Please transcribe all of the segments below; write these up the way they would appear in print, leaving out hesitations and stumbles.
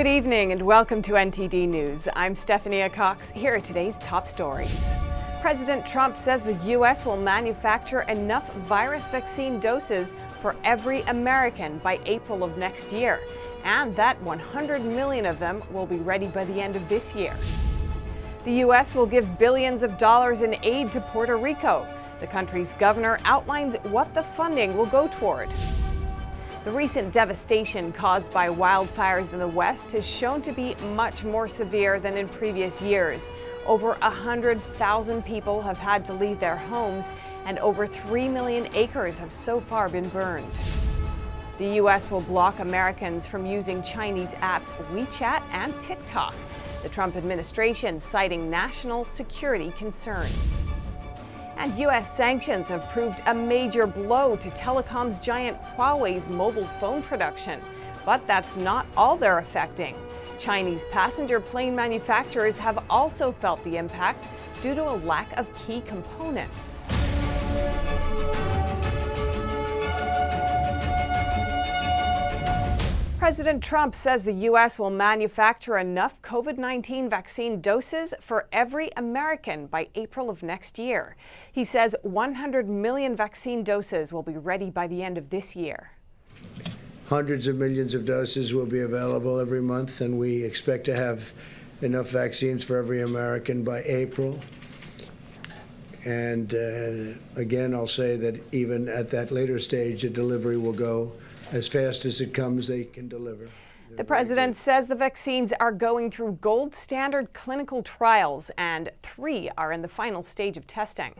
Good evening and welcome to NTD News. I'm Stephanie Cox. Here are today's top stories. President Trump says the U.S. will manufacture enough virus vaccine doses for every American by April of next year, and that 100 million of them will be ready by the end of this year. The U.S. will give billions of dollars in aid to Puerto Rico. The country's governor outlines what the funding will go toward. The recent devastation caused by wildfires in the West has shown to be much more severe than in previous years. Over 100,000 people have had to leave their homes, and over 3 million acres have so far been burned. The U.S. will block Americans from using Chinese apps Wechat and TikTok. The Trump administration citing national security concerns. And U.S. sanctions have proved a major blow to telecom's giant Huawei's mobile phone production. But that's not all they're affecting. Chinese passenger plane manufacturers have also felt the impact due to a lack of key components. President Trump says the U.S. will manufacture enough COVID-19 vaccine doses for every American by April of next year. He says 100 million vaccine doses will be ready by the end of this year. Hundreds of millions of doses will be available every month, and we expect to have enough vaccines for every American by April. And again, I'll say that even at that later stage, the delivery will go as fast as it comes, they can deliver. The president says the vaccines are going through gold standard clinical trials, and 3 are in the final stage of testing.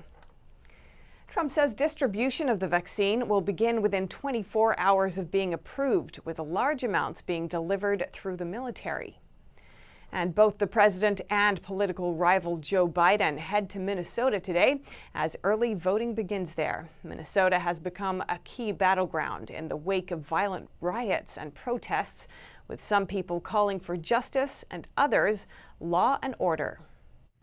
Trump says distribution of the vaccine will begin within 24 hours of being approved, with large amounts being delivered through the military. And both the president and political rival Joe Biden head to Minnesota today as early voting begins there. Minnesota has become a key battleground in the wake of violent riots and protests, with some people calling for justice and others law and order.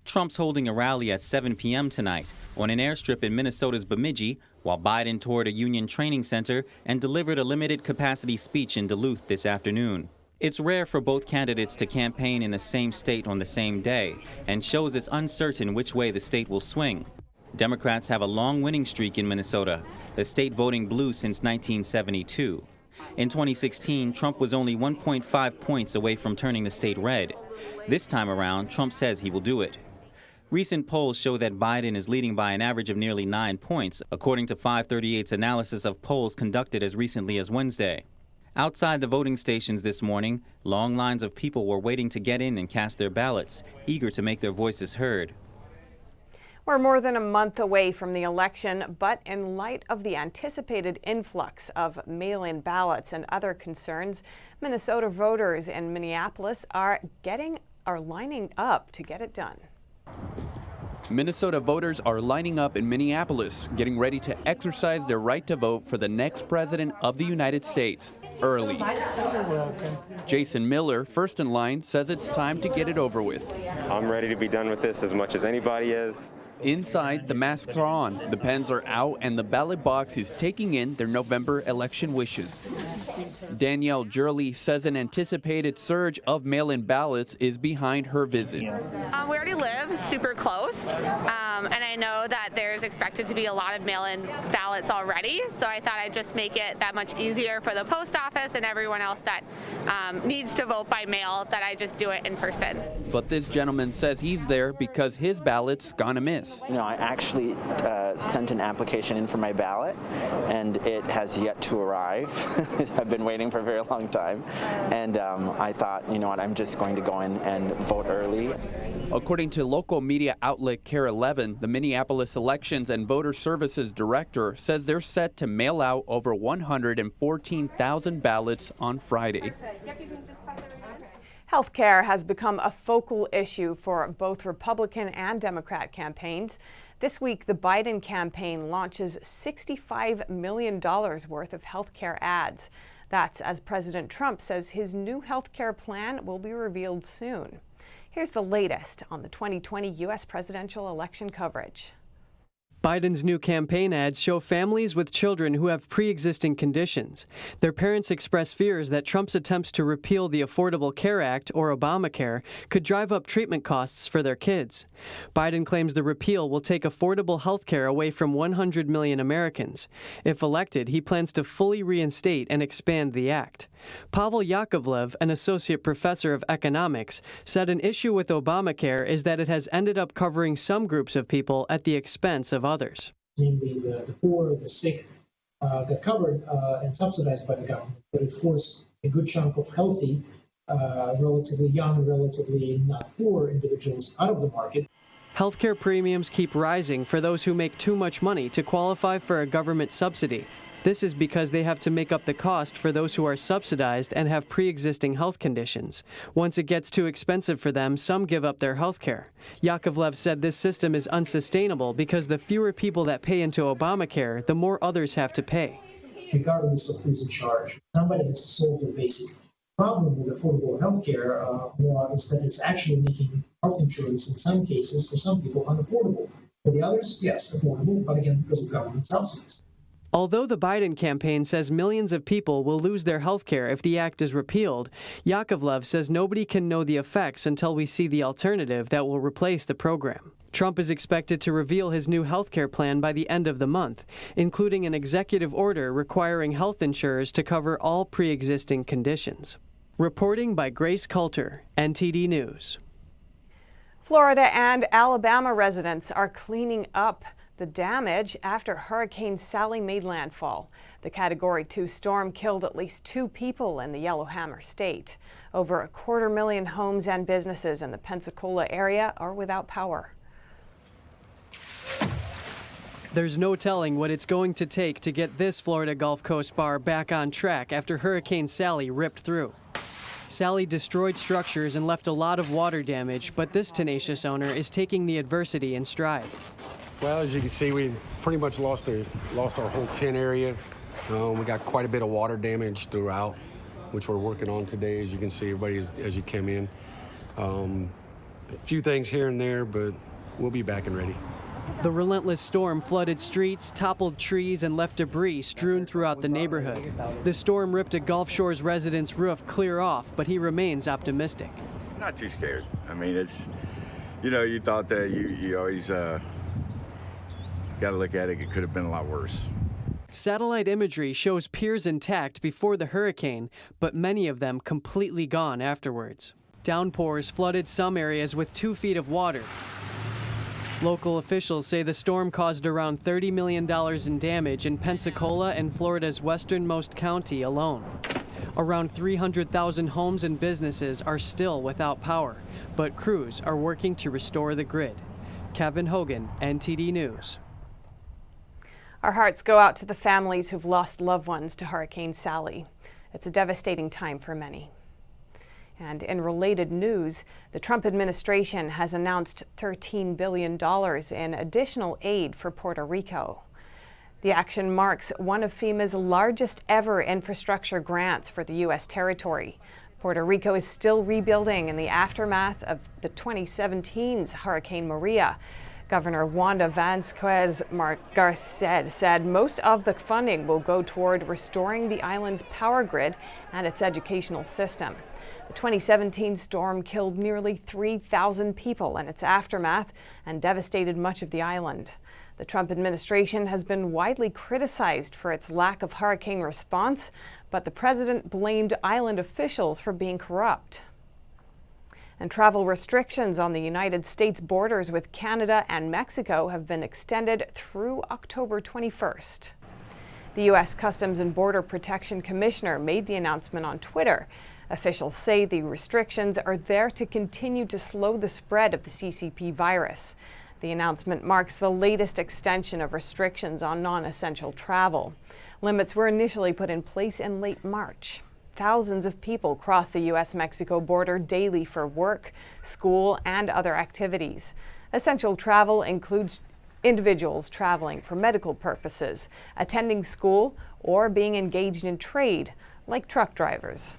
Trump's holding a rally at 7 p.m. tonight on an airstrip in Minnesota's Bemidji, while Biden toured a union training center and delivered a limited capacity speech in Duluth this afternoon. It's rare for both candidates to campaign in the same state on the same day, and shows it's uncertain which way the state will swing. Democrats have a long winning streak in Minnesota, the state voting blue since 1972. In 2016, Trump was only 1.5 points away from turning the state red. This time around, Trump says he will do it. Recent polls show that Biden is leading by an average of nearly 9 points, according to 538's analysis of polls conducted as recently as Wednesday. Outside the voting stations this morning, long lines of people were waiting to get in and cast their ballots, eager to make their voices heard. We're more than a month away from the election, but in light of the anticipated influx of mail-in ballots and other concerns, Minnesota voters in Minneapolis are lining up to get it done. Minnesota voters are lining up in Minneapolis, getting ready to exercise their right to vote for the next president of the United States. Early. Jason Miller, first in line, says it's time to get it over with. I'm ready to be done with this as much as anybody is. Inside, the masks are on, the pens are out, and the ballot box is taking in their November election wishes. Danielle Jurley says an anticipated surge of mail-in ballots is behind her visit. We already live super close, and I know that there's expected to be a lot of mail-in ballots already, so I thought I'd just make it that much easier for the post office and everyone else that needs to vote by mail, that I just do it in person. But this gentleman says he's there because his ballot's gonna miss. You know, I actually sent an application in for my ballot, and it has yet to arrive. I've been waiting for a very long time, and I thought, you know what, I'm just going to go in and vote early. According to local media outlet KARE 11, the Minneapolis Elections and Voter Services Director says they're set to mail out over 114,000 ballots on Friday. Healthcare has become a focal issue for both Republican and Democrat campaigns. This week, the Biden campaign launches $65 million worth of healthcare ads. That's as President Trump says his new healthcare plan will be revealed soon. Here's the latest on the 2020 U.S. presidential election coverage. Biden's new campaign ads show families with children who have pre-existing conditions. Their parents express fears that Trump's attempts to repeal the Affordable Care Act, or Obamacare, could drive up treatment costs for their kids. Biden claims the repeal will take affordable health care away from 100 million Americans. If elected, he plans to fully reinstate and expand the act. Pavel Yakovlev, an associate professor of economics, said an issue with Obamacare is that it has ended up covering some groups of people at the expense of others. Namely, the poor, the sick, got covered and subsidized by the government, but it forced a good chunk of healthy, relatively young, relatively not poor individuals out of the market. Healthcare premiums keep rising for those who make too much money to qualify for a government subsidy. This is because they have to make up the cost for those who are subsidized and have pre-existing health conditions. Once it gets too expensive for them, some give up their health care. Yakovlev said this system is unsustainable because the fewer people that pay into Obamacare, the more others have to pay. Regardless of who's in charge, somebody has to solve the basic problem with affordable health care law is that it's actually making health insurance in some cases for some people unaffordable. For the others, yes, affordable, but again, because of government subsidies. Although the Biden campaign says millions of people will lose their health care if the act is repealed, Yakovlev says nobody can know the effects until we see the alternative that will replace the program. Trump is expected to reveal his new health care plan by the end of the month, including an executive order requiring health insurers to cover all pre-existing conditions. Reporting by Grace Coulter, NTD News. Florida and Alabama residents are cleaning up the damage after Hurricane Sally made landfall. The Category 2 storm killed at least 2 people in the Yellowhammer State. Over 250,000 homes and businesses in the Pensacola area are without power. There's no telling what it's going to take to get this Florida Gulf Coast bar back on track after Hurricane Sally ripped through. Sally destroyed structures and left a lot of water damage, but this tenacious owner is taking the adversity in stride. Well, as you can see, we pretty much lost our whole tent area. We got quite a bit of water damage throughout, which we're working on today, as you can see, everybody as you came in. A few things here and there, but we'll be back and ready. The relentless storm flooded streets, toppled trees, and left debris strewn throughout the neighborhood. The storm ripped a Gulf Shores resident's roof clear off, but he remains optimistic. Not too scared. I mean, it's, you thought that you always got to look at it. It could have been a lot worse. Satellite imagery shows piers intact before the hurricane, but many of them completely gone afterwards. Downpours flooded some areas with 2 feet of water. Local officials say the storm caused around $30 million in damage in Pensacola and Florida's westernmost county alone. Around 300,000 homes and businesses are still without power, but crews are working to restore the grid. Kevin Hogan, NTD News. Our hearts go out to the families who've lost loved ones to Hurricane Sally. It's a devastating time for many. And in related news, the Trump administration has announced $13 billion in additional aid for Puerto Rico. The action marks one of FEMA's largest ever infrastructure grants for the U.S. territory. Puerto Rico is still rebuilding in the aftermath of the 2017's Hurricane Maria. Governor Wanda Vázquez Garced said most of the funding will go toward restoring the island's power grid and its educational system. The 2017 storm killed nearly 3,000 people in its aftermath and devastated much of the island. The Trump administration has been widely criticized for its lack of hurricane response, but the president blamed island officials for being corrupt. And travel restrictions on the United States borders with Canada and Mexico have been extended through October 21st. The U.S. Customs and Border Protection Commissioner made the announcement on Twitter. Officials say the restrictions are there to continue to slow the spread of the CCP virus. The announcement marks the latest extension of restrictions on non-essential travel. Limits were initially put in place in late March. Thousands of people cross the U.S.-Mexico border daily for work, school, and other activities. Essential travel includes individuals traveling for medical purposes, attending school, or being engaged in trade, like truck drivers.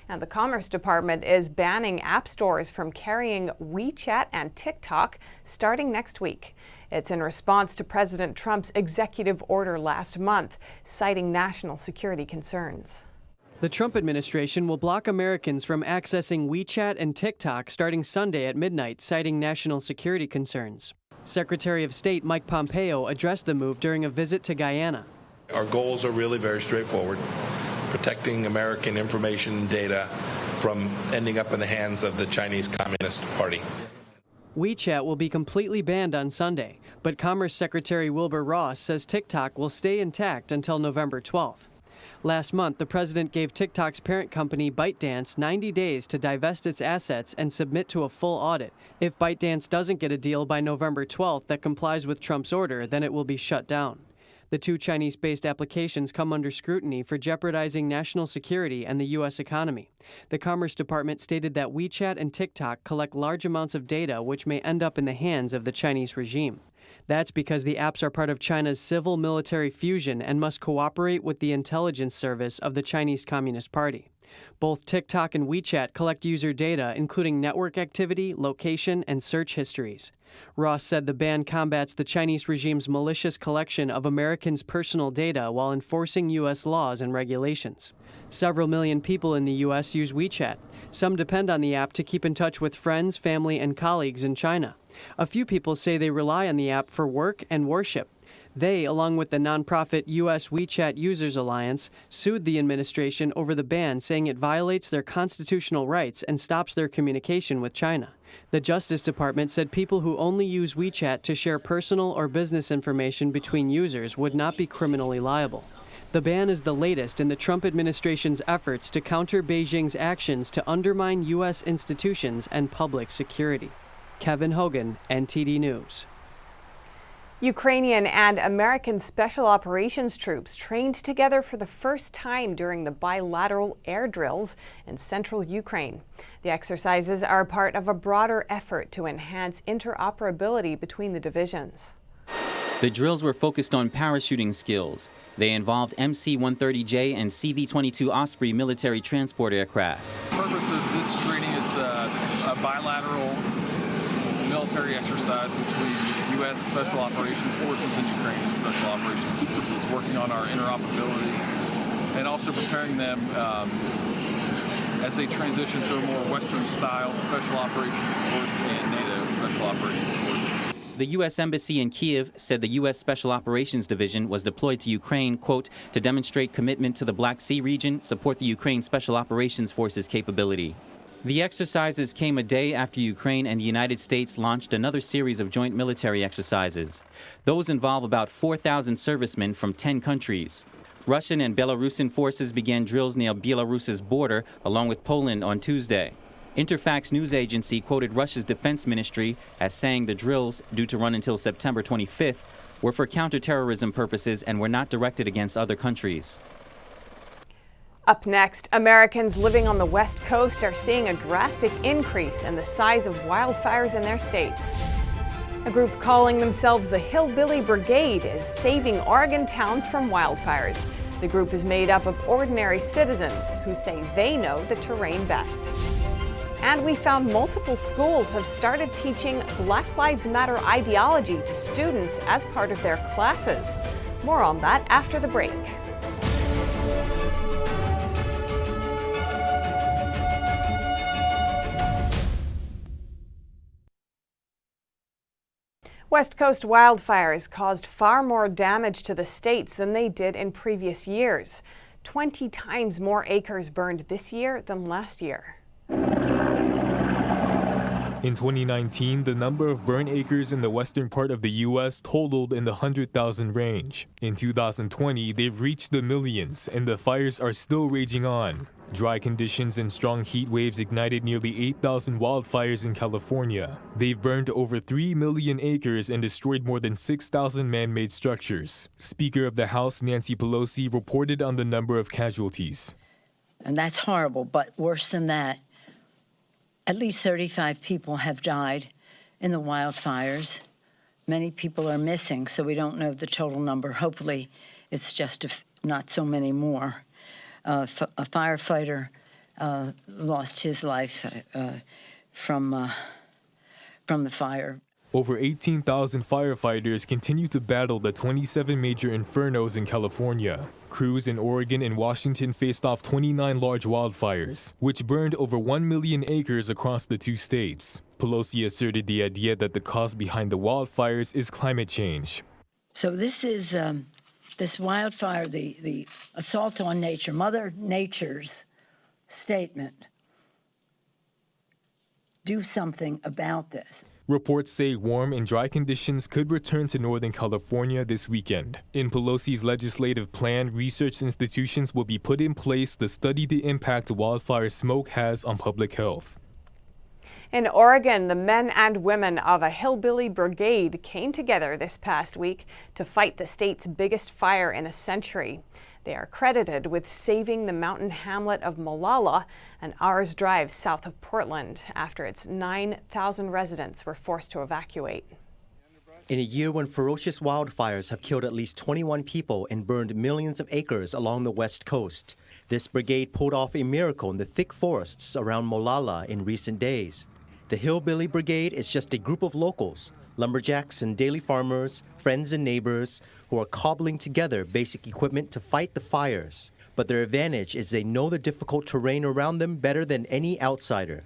And the Commerce Department is banning app stores from carrying Wechat and TikTok starting next week. It's in response to President Trump's executive order last month, citing national security concerns. The Trump administration will block Americans from accessing Wechat and TikTok starting Sunday at midnight, citing national security concerns. Secretary of State Mike Pompeo addressed the move during a visit to Guyana. Our goals are really very straightforward: protecting American information and data from ending up in the hands of the Chinese Communist Party. Wechat will be completely banned on Sunday, but Commerce Secretary Wilbur Ross says TikTok will stay intact until November 12th. Last month, the president gave TikTok's parent company ByteDance 90 days to divest its assets and submit to a full audit. If ByteDance doesn't get a deal by November 12th that complies with Trump's order, then it will be shut down. The two Chinese-based applications come under scrutiny for jeopardizing national security and the U.S. economy. The Commerce Department stated that Wechat and TikTok collect large amounts of data which may end up in the hands of the Chinese regime. That's because the apps are part of China's civil-military fusion and must cooperate with the intelligence service of the Chinese Communist Party. Both TikTok and Wechat collect user data, including network activity, location, and search histories. Ross said the ban combats the Chinese regime's malicious collection of Americans' personal data while enforcing U.S. laws and regulations. Several million people in the U.S. use Wechat. Some depend on the app to keep in touch with friends, family, and colleagues in China. A few people say they rely on the app for work and worship. They, along with the nonprofit U.S. Wechat Users Alliance, sued the administration over the ban, saying it violates their constitutional rights and stops their communication with China. The Justice Department said people who only use Wechat to share personal or business information between users would not be criminally liable. The ban is the latest in the Trump administration's efforts to counter Beijing's actions to undermine U.S. institutions and public security. Kevin Hogan, NTD News. Ukrainian and American Special Operations troops trained together for the first time during the bilateral air drills in central Ukraine. The exercises are part of a broader effort to enhance interoperability between the divisions. The drills were focused on parachuting skills. They involved MC-130J and CV-22 Osprey military transport aircrafts. The purpose of this training is a bilateral military exercise between U.S. Special Operations Forces and Ukrainian Special Operations Forces, working on our interoperability and also preparing them as they transition to a more Western-style Special Operations Force and NATO Special Operations Force. The U.S. Embassy in Kiev said the U.S. Special Operations Division was deployed to Ukraine, quote, to demonstrate commitment to the Black Sea region, support the Ukraine Special Operations Forces capability. The exercises came a day after Ukraine and the United States launched another series of joint military exercises. Those involve about 4,000 servicemen from 10 countries. Russian and Belarusian forces began drills near Belarus's border, along with Poland, on Tuesday. Interfax news agency quoted Russia's defense ministry as saying the drills, due to run until September 25th, were for counterterrorism purposes and were not directed against other countries. Up next, Americans living on the West Coast are seeing a drastic increase in the size of wildfires in their states. A group calling themselves the Hillbilly Brigade is saving Oregon towns from wildfires. The group is made up of ordinary citizens who say they know the terrain best. And we found multiple schools have started teaching Black Lives Matter ideology to students as part of their classes. More on that after the break. West Coast wildfires caused far more damage to the states than they did in previous years. 20 times more acres burned this year than last year. In 2019, the number of burn acres in the western part of the U.S. totaled in the 100,000 range. In 2020, they've reached the millions, and the fires are still raging on. Dry conditions and strong heat waves ignited nearly 8,000 wildfires in California. They've burned over 3 million acres and destroyed more than 6,000 man-made structures. Speaker of the House Nancy Pelosi reported on the number of casualties. And that's horrible, but worse than that, at least 35 people have died in the wildfires. Many people are missing, so we don't know the total number. Hopefully, it's just not so many more. A firefighter lost his life from the fire. Over 18,000 firefighters continue to battle the 27 major infernos in California. Crews in Oregon and Washington faced off 29 large wildfires, which burned over 1 million acres across the two states. Pelosi asserted the idea that the cause behind the wildfires is climate change. So this is this wildfire, the assault on nature, Mother Nature's statement. Do something about this. Reports say warm and dry conditions could return to Northern California this weekend. In Pelosi's legislative plan, research institutions will be put in place to study the impact wildfire smoke has on public health. In Oregon, the men and women of a Hillbilly Brigade came together this past week to fight the state's biggest fire in a century. They are credited with saving the mountain hamlet of Molalla, an hour's drive south of Portland, after its 9,000 residents were forced to evacuate. In a year when ferocious wildfires have killed at least 21 people and burned millions of acres along the West Coast, this brigade pulled off a miracle in the thick forests around Molalla in recent days. The Hillbilly Brigade is just a group of locals, lumberjacks and daily farmers, friends and neighbors, who are cobbling together basic equipment to fight the fires. But their advantage is they know the difficult terrain around them better than any outsider.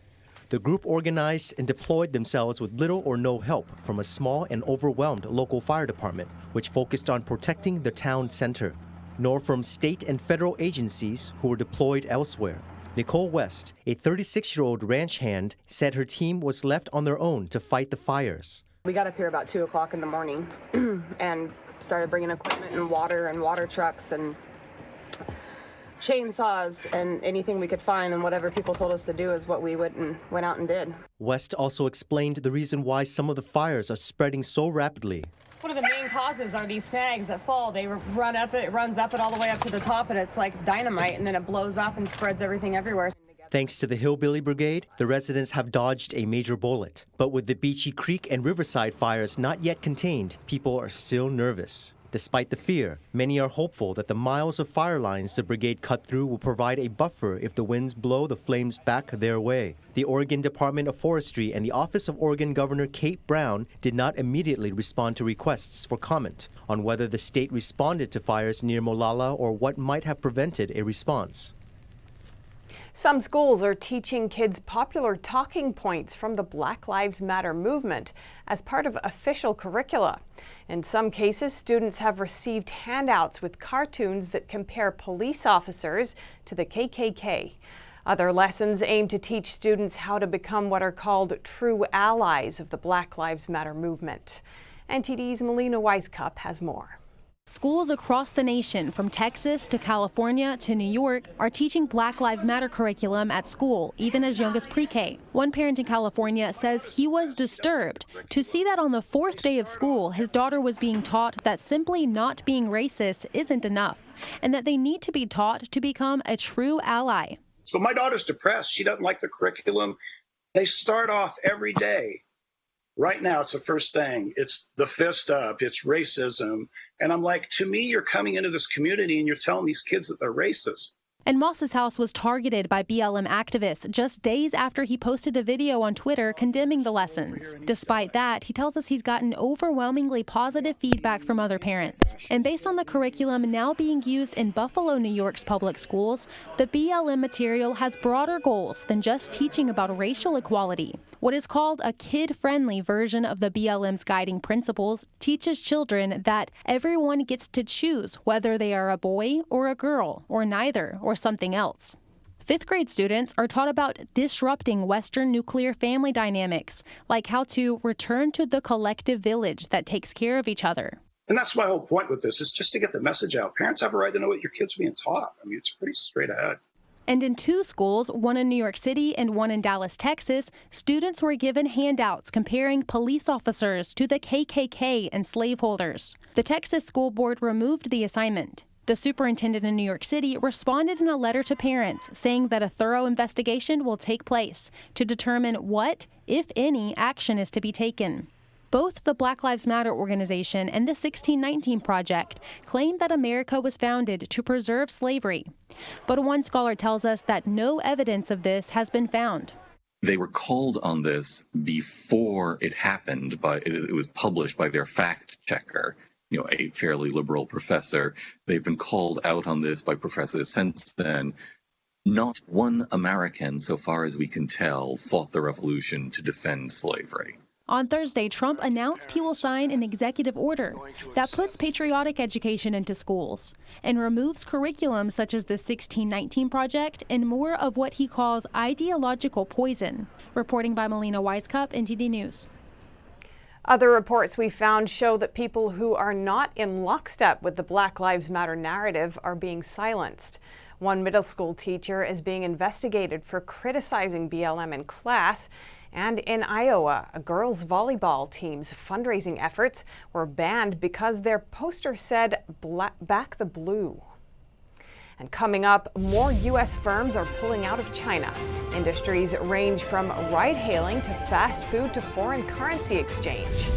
The group organized and deployed themselves with little or no help from a small and overwhelmed local fire department, which focused on protecting the town center, nor from state and federal agencies who were deployed elsewhere. Nicole West, a 36-year-old ranch hand, said her team was left on their own to fight the fires. We got up here about 2 o'clock in the morning and started bringing equipment and water trucks and chainsaws and anything we could find, and whatever people told us to do is what we went out and did. West also explained the reason why some of the fires are spreading so rapidly. One of the main causes are these snags that fall. They run up it, runs up it all the way up to the top, and it's like dynamite, and then it blows up and spreads everything everywhere. Thanks to the Hillbilly Brigade, the residents have dodged a major bullet. But with the Beachy Creek and Riverside fires not yet contained, people are still nervous. Despite the fear, many are hopeful that the miles of fire lines the brigade cut through will provide a buffer if the winds blow the flames back their way. The Oregon Department of Forestry and the Office of Oregon Governor Kate Brown did not immediately respond to requests for comment on whether the state responded to fires near Molalla or what might have prevented a response. Some schools are teaching kids popular talking points from the Black Lives Matter movement as part of official curricula. In some cases, students have received handouts with cartoons that compare police officers to the KKK. Other lessons aim to teach students how to become what are called true allies of the Black Lives Matter movement. NTD's Melina Weiskup has more. Schools across the nation, from Texas to California to New York, are teaching Black Lives Matter curriculum at school, even as young as pre-K. One parent in California says he was disturbed to see that on the 4th day of school, his daughter was being taught that simply not being racist isn't enough, and that they need to be taught to become a true ally. So my daughter's depressed. She doesn't like the curriculum. They start off every day. Right now, it's the first thing. It's the fist up. It's racism. And I'm like, to me, you're coming into this community and you're telling these kids that they're racist. And Moss's house was targeted by BLM activists just days after he posted a video on Twitter condemning the lessons. Despite that, he tells us he's gotten overwhelmingly positive feedback from other parents. And based on the curriculum now being used in Buffalo, New York's public schools, the BLM material has broader goals than just teaching about racial equality. What is called a kid-friendly version of the BLM's guiding principles teaches children that everyone gets to choose whether they are a boy or a girl, or neither, or something else. 5th grade students are taught about disrupting Western nuclear family dynamics, like how to return to the collective village that takes care of each other. And that's my whole point with this, is just to get the message out. Parents have a right to know what your kid's being taught. I mean, it's pretty straight ahead. And in 2 schools, one in New York City and one in Dallas, Texas, students were given handouts comparing police officers to the KKK and slaveholders. The Texas school board removed the assignment. The superintendent in New York City responded in a letter to parents saying that a thorough investigation will take place to determine what, if any, action is to be taken. Both the Black Lives Matter organization and the 1619 Project claim that America was founded to preserve slavery. But one scholar tells us that no evidence of this has been found. They were called on this before it happened, but it was published by their fact checker, a fairly liberal professor. They've been called out on this by professors since then. Not one American, so far as we can tell, fought the revolution to defend slavery. On Thursday, Trump announced he will sign an executive order that puts patriotic education into schools and removes curriculums such as the 1619 Project and more of what he calls ideological poison. Reporting by Melina Weiskup, NTD News. Other reports we found show that people who are not in lockstep with the Black Lives Matter narrative are being silenced. One middle school teacher is being investigated for criticizing BLM in class. And in Iowa, a girls' volleyball team's fundraising efforts were banned because their poster said, "Back the Blue." And coming up, more U.S. firms are pulling out of China. Industries range from ride-hailing to fast food to foreign currency exchange.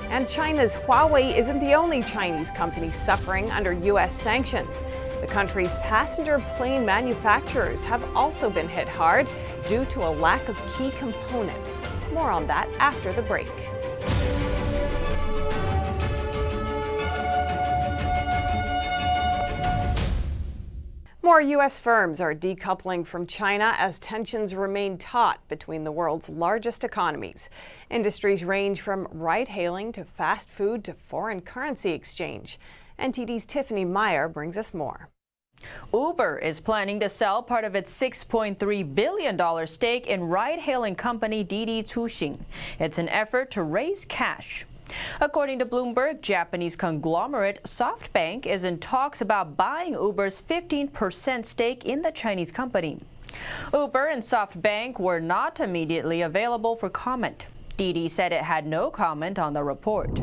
And China's Huawei isn't the only Chinese company suffering under U.S. sanctions. The country's passenger plane manufacturers have also been hit hard due to a lack of key components. More on that after the break. More U.S. firms are decoupling from China as tensions remain taut between the world's largest economies. Industries range from ride-hailing to fast food to foreign currency exchange. NTD's Tiffany Meyer brings us more. Uber is planning to sell part of its $6.3 billion stake in ride-hailing company Didi. It's an effort to raise cash. According to Bloomberg, Japanese conglomerate SoftBank is in talks about buying Uber's 15% stake in the Chinese company. Uber and SoftBank were not immediately available for comment. Didi said it had no comment on the report.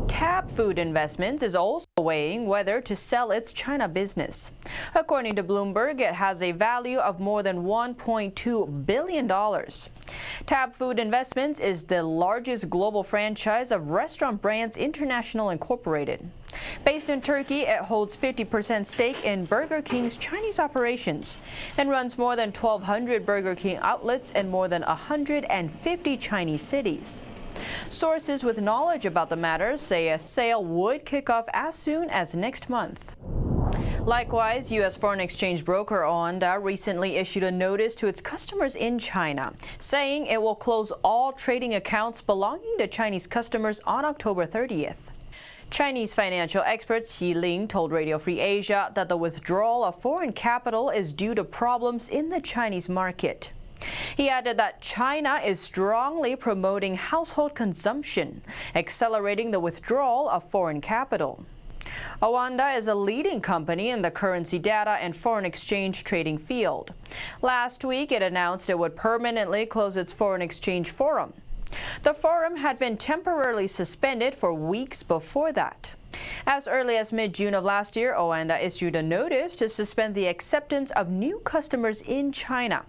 Tab Food Investments is also weighing whether to sell its China business. According to Bloomberg, it has a value of more than $1.2 billion. Tab Food Investments is the largest global franchise of Restaurant Brands International Incorporated. Based in Turkey, it holds 50% stake in Burger King's Chinese operations and runs more than 1,200 Burger King outlets in more than 150 Chinese cities. Sources with knowledge about the matter say a sale would kick off as soon as next month. Likewise, U.S. foreign exchange broker Oanda recently issued a notice to its customers in China, saying it will close all trading accounts belonging to Chinese customers on October 30th. Chinese financial expert Xi Ling told Radio Free Asia that the withdrawal of foreign capital is due to problems in the Chinese market. He added that China is strongly promoting household consumption, accelerating the withdrawal of foreign capital. Oanda is a leading company in the currency data and foreign exchange trading field. Last week, it announced it would permanently close its foreign exchange forum. The forum had been temporarily suspended for weeks before that. As early as mid-June of last year, Oanda issued a notice to suspend the acceptance of new customers in China.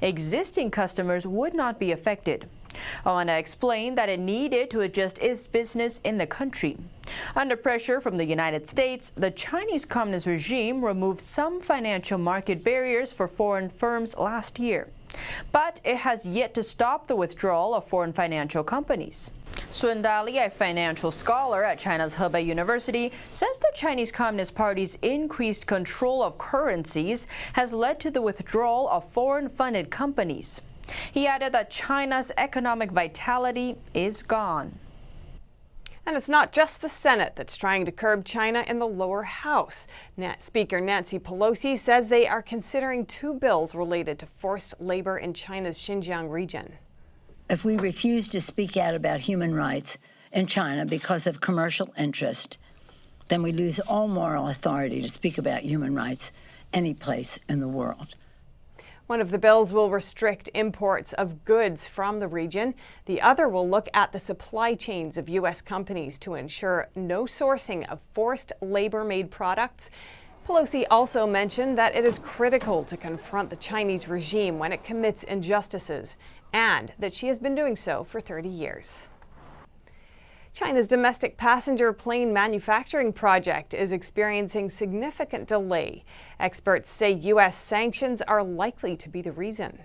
Existing customers would not be affected. Oanda explained that it needed to adjust its business in the country. Under pressure from the United States, the Chinese Communist regime removed some financial market barriers for foreign firms last year. But it has yet to stop the withdrawal of foreign financial companies. Sun Dali, a financial scholar at China's Hebei University, says the Chinese Communist Party's increased control of currencies has led to the withdrawal of foreign-funded companies. He added that China's economic vitality is gone. And it's not just the Senate that's trying to curb China in the lower house. Speaker Nancy Pelosi says they are considering 2 bills related to forced labor in China's Xinjiang region. If we refuse to speak out about human rights in China because of commercial interest, then we lose all moral authority to speak about human rights any place in the world. One of the bills will restrict imports of goods from the region. The other will look at the supply chains of U.S. companies to ensure no sourcing of forced labor-made products. Pelosi also mentioned that it is critical to confront the Chinese regime when it commits injustices, and that she has been doing so for 30 years. China's domestic passenger plane manufacturing project is experiencing significant delay. Experts say U.S. sanctions are likely to be the reason.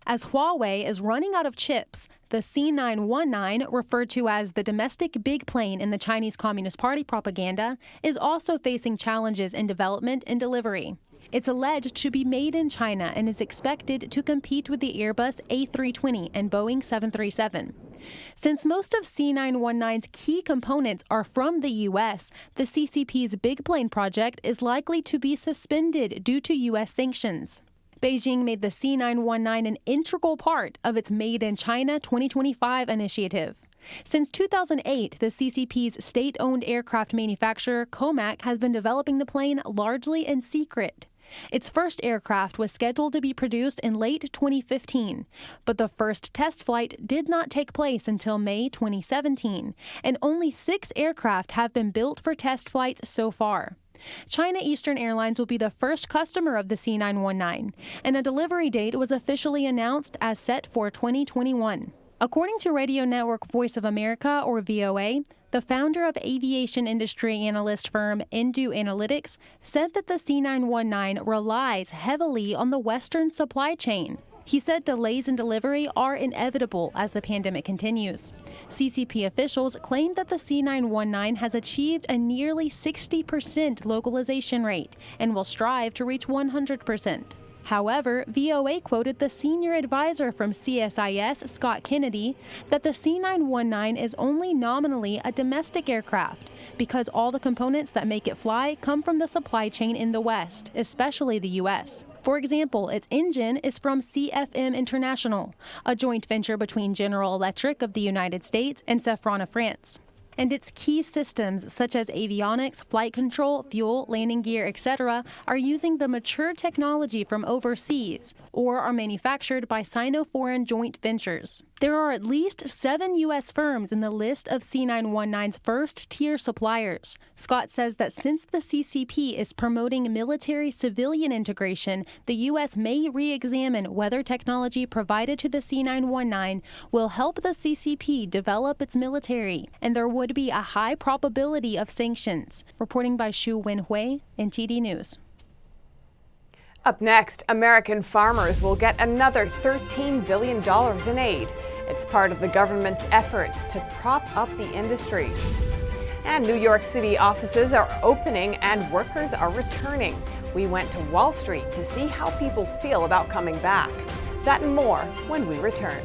As Huawei is running out of chips, the C919, referred to as the domestic big plane in the Chinese Communist Party propaganda, is also facing challenges in development and delivery. It's alleged to be made in China and is expected to compete with the Airbus A320 and Boeing 737. Since most of C919's key components are from the U.S., the CCP's big plane project is likely to be suspended due to U.S. sanctions. Beijing made the C919 an integral part of its Made in China 2025 initiative. Since 2008, the CCP's state-owned aircraft manufacturer, Comac, has been developing the plane largely in secret. Its first aircraft was scheduled to be produced in late 2015, but the first test flight did not take place until May 2017, and only 6 aircraft have been built for test flights so far. China Eastern Airlines will be the first customer of the C919, and a delivery date was officially announced as set for 2021. According to radio network Voice of America, or VOA, the founder of aviation industry analyst firm Indu Analytics said that the C919 relies heavily on the Western supply chain. He said delays in delivery are inevitable as the pandemic continues. CCP officials claim that the C919 has achieved a nearly 60% localization rate and will strive to reach 100%. However, VOA quoted the senior advisor from CSIS, Scott Kennedy, that the C919 is only nominally a domestic aircraft because all the components that make it fly come from the supply chain in the West, especially the U.S. For example, its engine is from CFM International, a joint venture between General Electric of the United States and Safran of France. And its key systems, such as avionics, flight control, fuel, landing gear, etc., are using the mature technology from overseas or are manufactured by Sino-foreign joint ventures. There are at least 7 U.S. firms in the list of C919's first-tier suppliers. Scott says that since the CCP is promoting military-civilian integration, the U.S. may re-examine whether technology provided to the C919 will help the CCP develop its military, and there would be a high probability of sanctions. Reporting by Xu Wenhui, NTD News. Up next, American farmers will get another $13 billion in aid. It's part of the government's efforts to prop up the industry. And New York City offices are opening and workers are returning. We went to Wall Street to see how people feel about coming back. That and more when we return.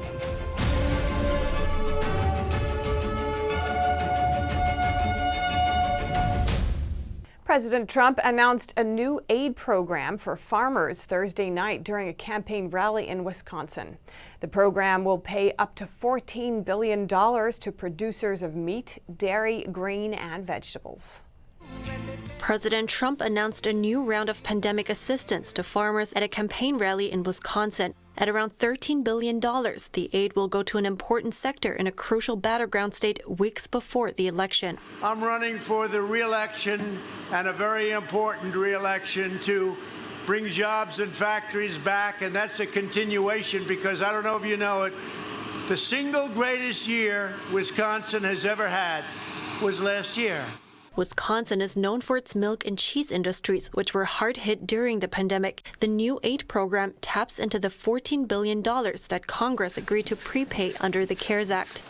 President Trump announced a new aid program for farmers Thursday night during a campaign rally in Wisconsin. The program will pay up to $14 billion to producers of meat, dairy, grain, and vegetables. President Trump announced a new round of pandemic assistance to farmers at a campaign rally in Wisconsin. At around $13 billion, the aid will go to an important sector in a crucial battleground state weeks before the election. I'm running for the re-election, and a very important re-election, to bring jobs and factories back, and that's a continuation because I don't know if you know it, the single greatest year Wisconsin has ever had was last year. Wisconsin is known for its milk and cheese industries, which were hard hit during the pandemic. The new aid program taps into the $14 billion that Congress agreed to prepay under the CARES Act.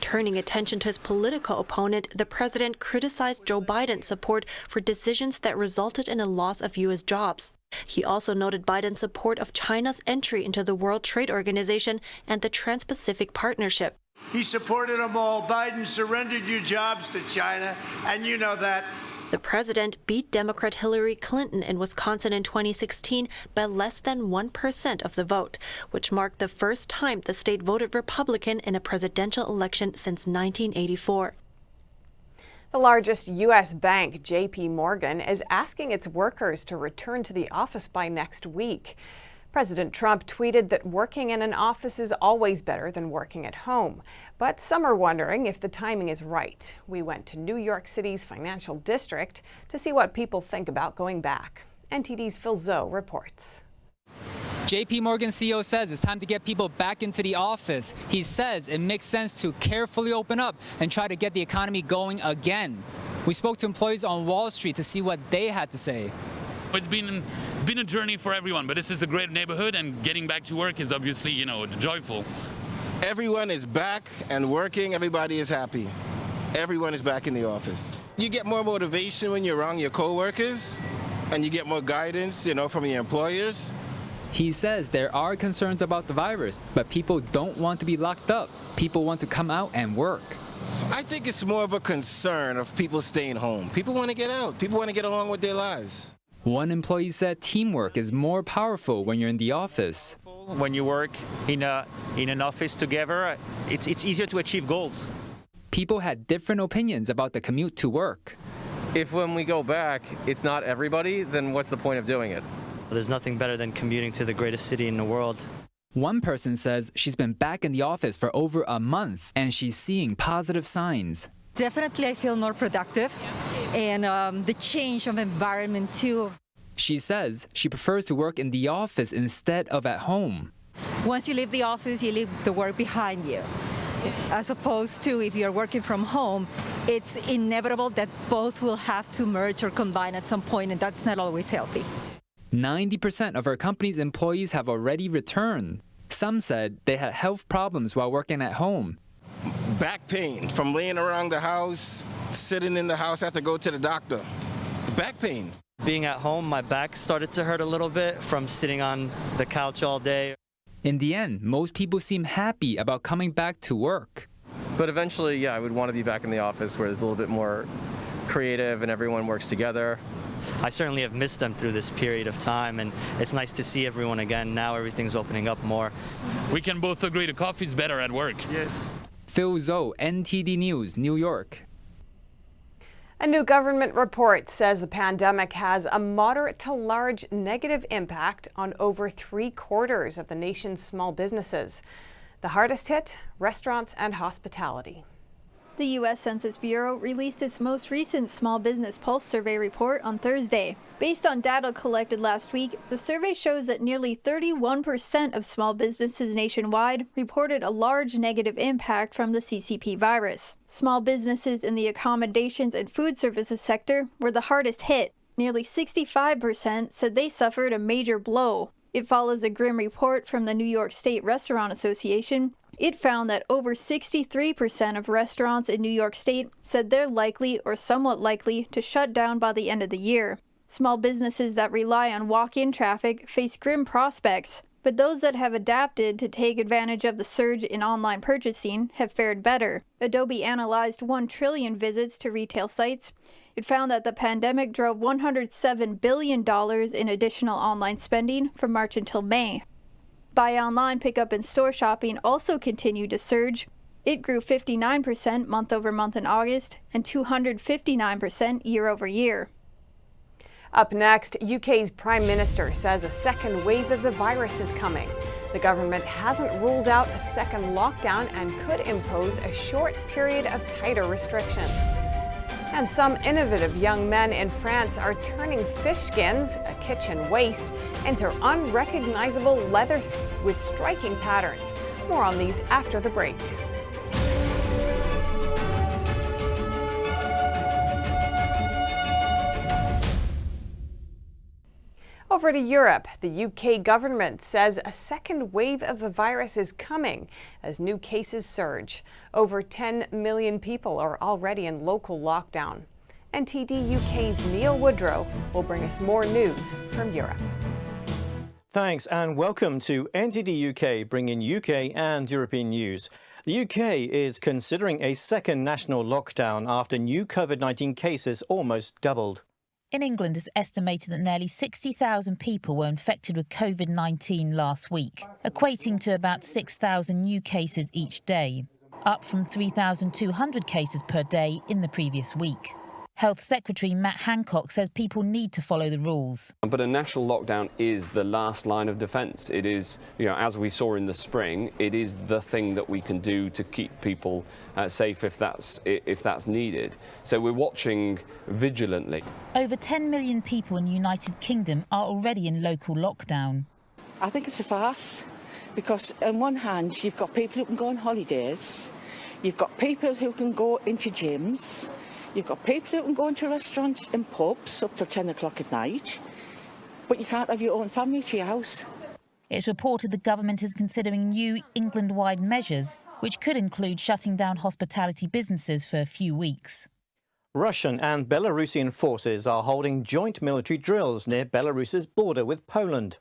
Turning attention to his political opponent, the president criticized Joe Biden's support for decisions that resulted in a loss of U.S. jobs. He also noted Biden's support of China's entry into the World Trade Organization and the Trans-Pacific Partnership. He supported them all. Biden surrendered your jobs to China, and you know that. The president beat Democrat Hillary Clinton in Wisconsin in 2016 by less than 1% of the vote, which marked the first time the state voted Republican in a presidential election since 1984. The largest U.S. bank, J.P. Morgan, is asking its workers to return to the office by next week. President Trump tweeted that working in an office is always better than working at home. But some are wondering if the timing is right. We went to New York City's financial district to see what people think about going back. NTD's Phil Zoe reports. JP Morgan CEO says it's time to get people back into the office. He says it makes sense to carefully open up and try to get the economy going again. We spoke to employees on Wall Street to see what they had to say. It's been a journey for everyone, but this is a great neighborhood, and getting back to work is obviously, joyful. Everyone is back and working. Everybody is happy. Everyone is back in the office. You get more motivation when you're around your coworkers, and you get more guidance, from your employers. He says there are concerns about the virus, but people don't want to be locked up. People want to come out and work. I think it's more of a concern of people staying home. People want to get out. People want to get along with their lives. One employee said teamwork is more powerful when you're in the office. When you work in an office together, it's easier to achieve goals. People had different opinions about the commute to work. If when we go back, it's not everybody, then what's the point of doing it? There's nothing better than commuting to the greatest city in the world. One person says she's been back in the office for over a month and she's seeing positive signs. Definitely, I feel more productive, and the change of environment too. She says she prefers to work in the office instead of at home. Once you leave the office, you leave the work behind you. As opposed to if you're working from home, it's inevitable that both will have to merge or combine at some point, and that's not always healthy. 90% of our company's employees have already returned. Some said they had health problems while working at home. Back pain from laying around the house, sitting in the house, have to go to the doctor. Back pain. Being at home, my back started to hurt a little bit from sitting on the couch all day. In the end, most people seem happy about coming back to work. But eventually, yeah, I would want to be back in the office where it's a little bit more creative and everyone works together. I certainly have missed them through this period of time, and it's nice to see everyone again. Now everything's opening up more. We can both agree the coffee's better at work. Yes. Phil Zhou, NTD News, New York. A new government report says the pandemic has a moderate to large negative impact on over 3/4 of the nation's small businesses. The hardest hit, restaurants and hospitality. The U.S. Census Bureau released its most recent Small Business Pulse survey report on Thursday. Based on data collected last week, the survey shows that nearly 31% of small businesses nationwide reported a large negative impact from the CCP virus. Small businesses in the accommodations and food services sector were the hardest hit. Nearly 65% said they suffered a major blow. It follows a grim report from the New York State Restaurant Association. It found that over 63% of restaurants in New York State said they're likely or somewhat likely to shut down by the end of the year. Small businesses that rely on walk-in traffic face grim prospects, but those that have adapted to take advantage of the surge in online purchasing have fared better. Adobe analyzed 1 trillion visits to retail sites. It found that the pandemic drove $107 billion in additional online spending from March until May. Buy online, pick up in-store shopping also continued to surge. It grew 59% month-over-month in August and 259% year-over-year. Up next, UK's Prime Minister says a second wave of the virus is coming. The government hasn't ruled out a second lockdown and could impose a short period of tighter restrictions. And some innovative young men in France are turning fish skins, a kitchen waste, into unrecognizable leather with striking patterns. More on these after the break. Over to Europe, the UK government says a second wave of the virus is coming as new cases surge. Over 10 million people are already in local lockdown. NTD UK's Neil Woodrow will bring us more news from Europe. Thanks and welcome to NTD UK, bringing UK and European news. The UK is considering a second national lockdown after new COVID-19 cases almost doubled. In England, it's estimated that nearly 60,000 people were infected with COVID-19 last week, equating to about 6,000 new cases each day, up from 3,200 cases per day in the previous week. Health Secretary Matt Hancock says people need to follow the rules. But a national lockdown is the last line of defence. It is, as we saw in the spring, it is the thing that we can do to keep people safe if that's needed. So we're watching vigilantly. Over 10 million people in the United Kingdom are already in local lockdown. I think it's a farce because on one hand you've got people who can go on holidays, you've got people who can go into gyms, you've got people who can go into restaurants and pubs up till 10 o'clock at night, but you can't have your own family to your house. It's reported the government is considering new England-wide measures, which could include shutting down hospitality businesses for a few weeks. Russian and Belarusian forces are holding joint military drills near Belarus's border with Poland.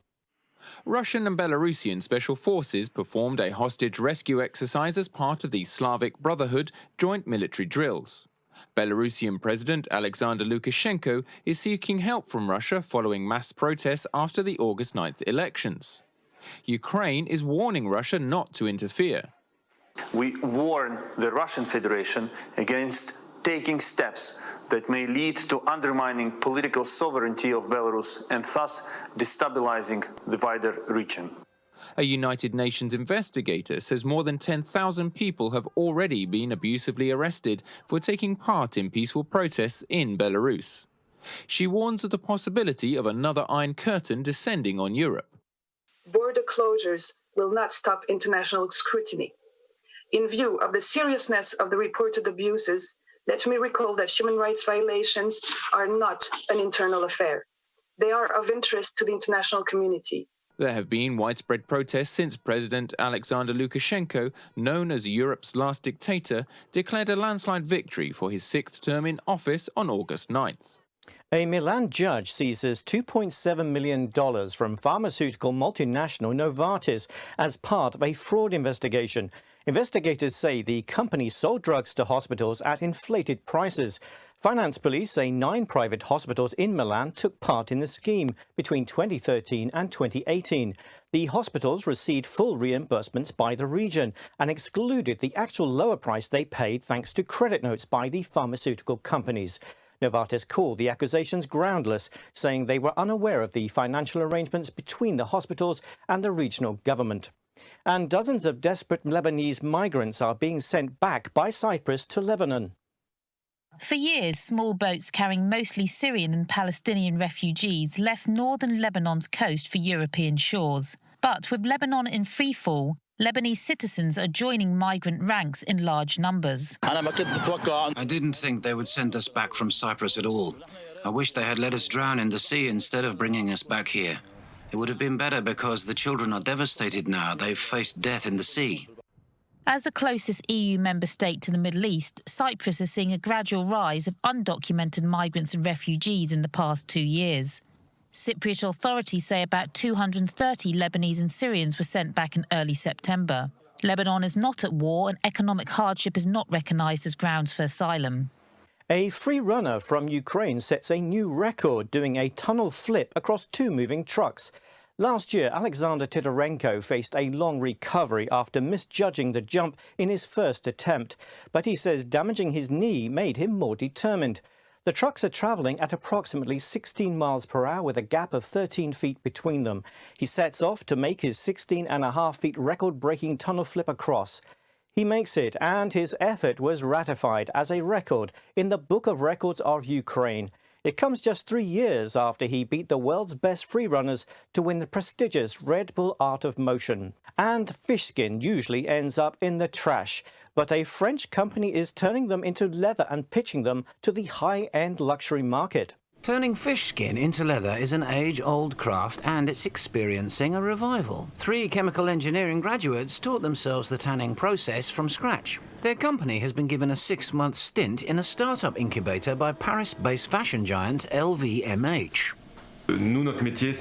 Russian and Belarusian special forces performed a hostage rescue exercise as part of the Slavic Brotherhood joint military drills. Belarusian President Alexander Lukashenko is seeking help from Russia following mass protests after the August 9th elections. Ukraine is warning Russia not to interfere. We warn the Russian Federation against taking steps that may lead to undermining political sovereignty of Belarus and thus destabilizing the wider region. A United Nations investigator says more than 10,000 people have already been abusively arrested for taking part in peaceful protests in Belarus. She warns of the possibility of another Iron Curtain descending on Europe. Border closures will not stop international scrutiny. In view of the seriousness of the reported abuses, let me recall that human rights violations are not an internal affair. They are of interest to the international community. There have been widespread protests since President Alexander Lukashenko, known as Europe's last dictator, declared a landslide victory for his sixth term in office on August 9th. A Milan judge seizes $2.7 million from pharmaceutical multinational Novartis as part of a fraud investigation. Investigators say the company sold drugs to hospitals at inflated prices. Finance police say 9 private hospitals in Milan took part in the scheme between 2013 and 2018. The hospitals received full reimbursements by the region and excluded the actual lower price they paid thanks to credit notes by the pharmaceutical companies. Novartis called the accusations groundless, saying they were unaware of the financial arrangements between the hospitals and the regional government. And dozens of desperate Lebanese migrants are being sent back by Cyprus to Lebanon. For years, small boats carrying mostly Syrian and Palestinian refugees left northern Lebanon's coast for European shores. But with Lebanon in freefall, Lebanese citizens are joining migrant ranks in large numbers. I didn't think they would send us back from Cyprus at all. I wish they had let us drown in the sea instead of bringing us back here. It would have been better because the children are devastated now. They've faced death in the sea. As the closest EU member state to the Middle East, Cyprus is seeing a gradual rise of undocumented migrants and refugees in the past 2 years. Cypriot authorities say about 230 Lebanese and Syrians were sent back in early September. Lebanon is not at war and economic hardship is not recognised as grounds for asylum. A free runner from Ukraine sets a new record doing a tunnel flip across 2 moving trucks. Last year, Alexander Titorenko faced a long recovery after misjudging the jump in his first attempt, but he says damaging his knee made him more determined. The trucks are travelling at approximately 16 miles per hour with a gap of 13 feet between them. He sets off to make his 16.5 feet record-breaking tunnel flip across. He makes it, and his effort was ratified as a record in the Book of Records of Ukraine. It comes just 3 years after he beat the world's best freerunners to win the prestigious Red Bull Art of Motion. And fish skin usually ends up in the trash, but a French company is turning them into leather and pitching them to the high-end luxury market. Turning fish skin into leather is an age-old craft and it's experiencing a revival. 3 chemical engineering graduates taught themselves the tanning process from scratch. Their company has been given a 6-month stint in a startup incubator by Paris-based fashion giant LVMH.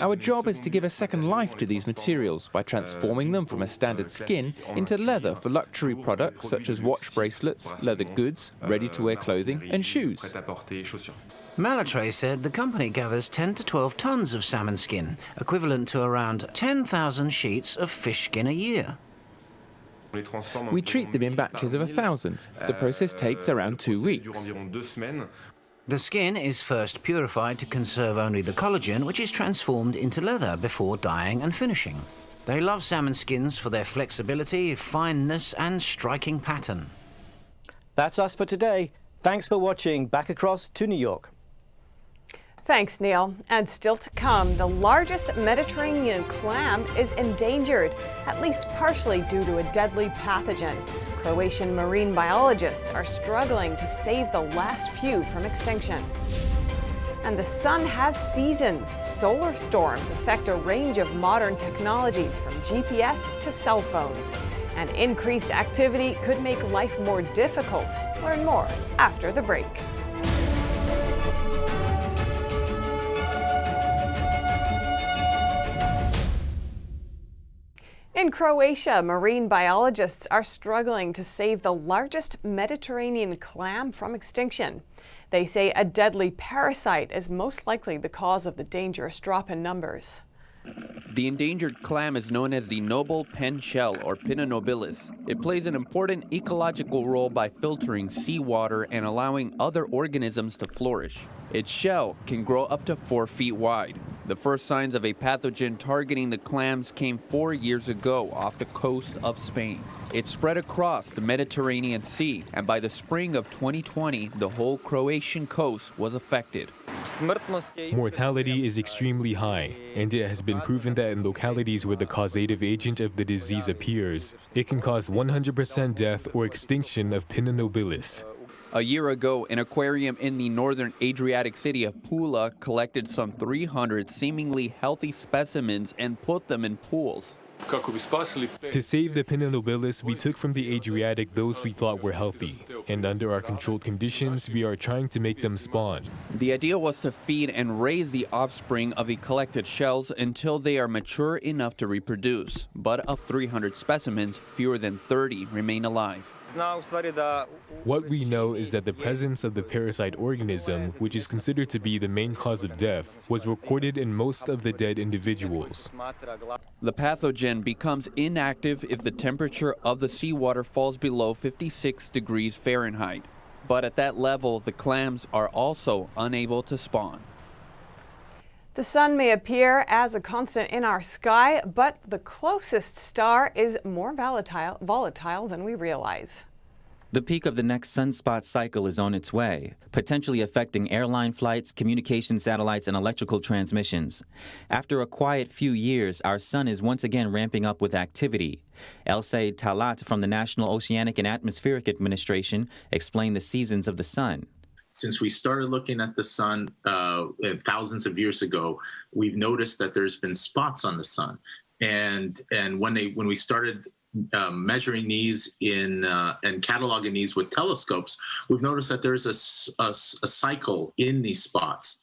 Our job is to give a second life to these materials by transforming them from a standard skin into leather for luxury products such as watch bracelets, leather goods, ready-to-wear clothing and shoes. Malatrey said the company gathers 10 to 12 tons of salmon skin, equivalent to around 10,000 sheets of fish skin a year. We treat them in batches of 1,000. The process takes around 2 weeks. The skin is first purified to conserve only the collagen, which is transformed into leather before dyeing and finishing. They love salmon skins for their flexibility, fineness and striking pattern. That's us for today. Thanks for watching. Back across to New York. Thanks, Neil. And still to come, the largest Mediterranean clam is endangered, at least partially due to a deadly pathogen. Croatian marine biologists are struggling to save the last few from extinction. And the sun has seasons. Solar storms affect a range of modern technologies from GPS to cell phones. And increased activity could make life more difficult. Learn more after the break. In Croatia, marine biologists are struggling to save the largest Mediterranean clam from extinction. They say a deadly parasite is most likely the cause of the dangerous drop in numbers. The endangered clam is known as the noble pen shell, or Pinna nobilis. It plays an important ecological role by filtering seawater and allowing other organisms to flourish. Its shell can grow up to 4 feet wide. The first signs of a pathogen targeting the clams came 4 years ago off the coast of Spain. It spread across the Mediterranean Sea, and by the spring of 2020, the whole Croatian coast was affected. Mortality is extremely high, and it has been proven that in localities where the causative agent of the disease appears, it can cause 100% death or extinction of Pinna nobilis. A year ago, an aquarium in the northern Adriatic city of Pula collected some 300 seemingly healthy specimens and put them in pools. To save the Pinna nobilis, we took from the Adriatic those we thought were healthy, and under our controlled conditions, we are trying to make them spawn. The idea was to feed and raise the offspring of the collected shells until they are mature enough to reproduce. But of 300 specimens, fewer than 30 remain alive. What we know is that the presence of the parasite organism, which is considered to be the main cause of death, was recorded in most of the dead individuals. The pathogen becomes inactive if the temperature of the seawater falls below 56 degrees Fahrenheit. But at that level, the clams are also unable to spawn. The sun may appear as a constant in our sky, but the closest star is more volatile than we realize. The peak of the next sunspot cycle is on its way, potentially affecting airline flights, communication satellites, and electrical transmissions. After a quiet few years, our sun is once again ramping up with activity. Elsaid Talat from the National Oceanic and Atmospheric Administration explained the seasons of the sun. Since we started looking at the sun thousands of years ago, we've noticed that there's been spots on the sun. And when we started measuring these and cataloging these with telescopes, we've noticed that there's a cycle in these spots.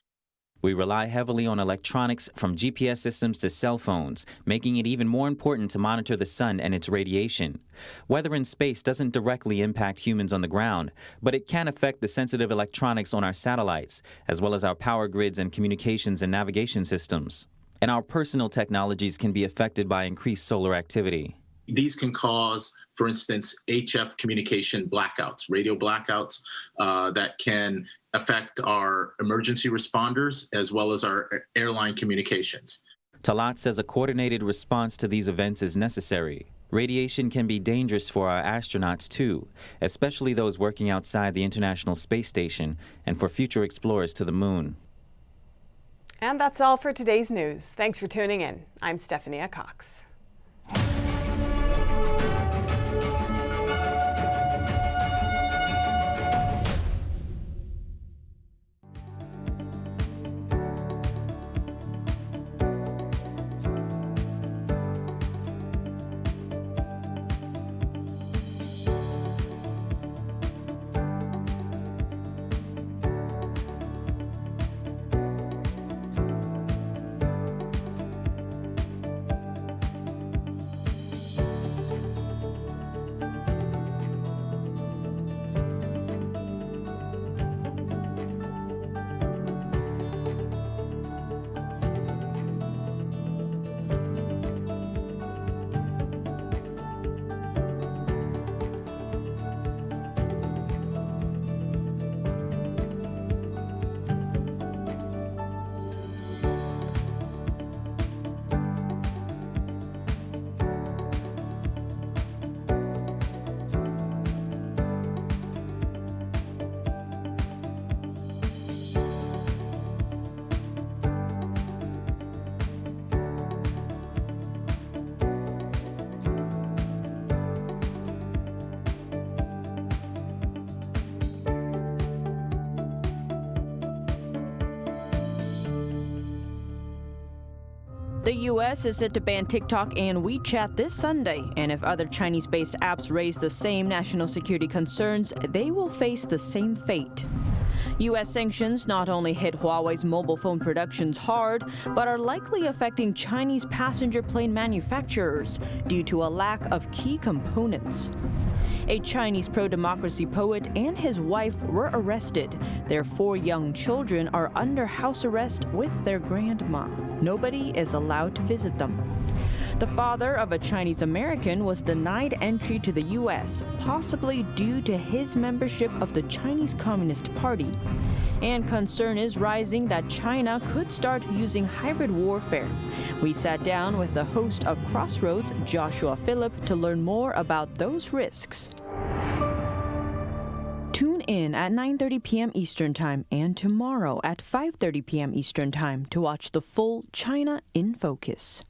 We rely heavily on electronics from GPS systems to cell phones, making it even more important to monitor the sun and its radiation. Weather in space doesn't directly impact humans on the ground, but it can affect the sensitive electronics on our satellites, as well as our power grids and communications and navigation systems. And our personal technologies can be affected by increased solar activity. These can cause, for instance, HF communication blackouts, radio blackouts that can affect our emergency responders as well as our airline communications. Talat says a coordinated response to these events is necessary. Radiation can be dangerous for our astronauts too, especially those working outside the International Space Station and for future explorers to the moon. And that's all for today's news. Thanks for tuning in. I'm Stephanie Cox. The U.S. is set to ban TikTok and Wechat this Sunday, and if other Chinese-based apps raise the same national security concerns, they will face the same fate. U.S. sanctions not only hit Huawei's mobile phone productions hard, but are likely affecting Chinese passenger plane manufacturers due to a lack of key components. A Chinese pro-democracy poet and his wife were arrested. Their 4 young children are under house arrest with their grandma. Nobody is allowed to visit them. The father of a Chinese American was denied entry to the U.S., possibly due to his membership of the Chinese Communist Party. And concern is rising that China could start using hybrid warfare. We sat down with the host of Crossroads, Joshua Phillip, to learn more about those risks. Tune in at 9:30 p.m. Eastern Time and tomorrow at 5:30 p.m. Eastern Time to watch the full China in Focus.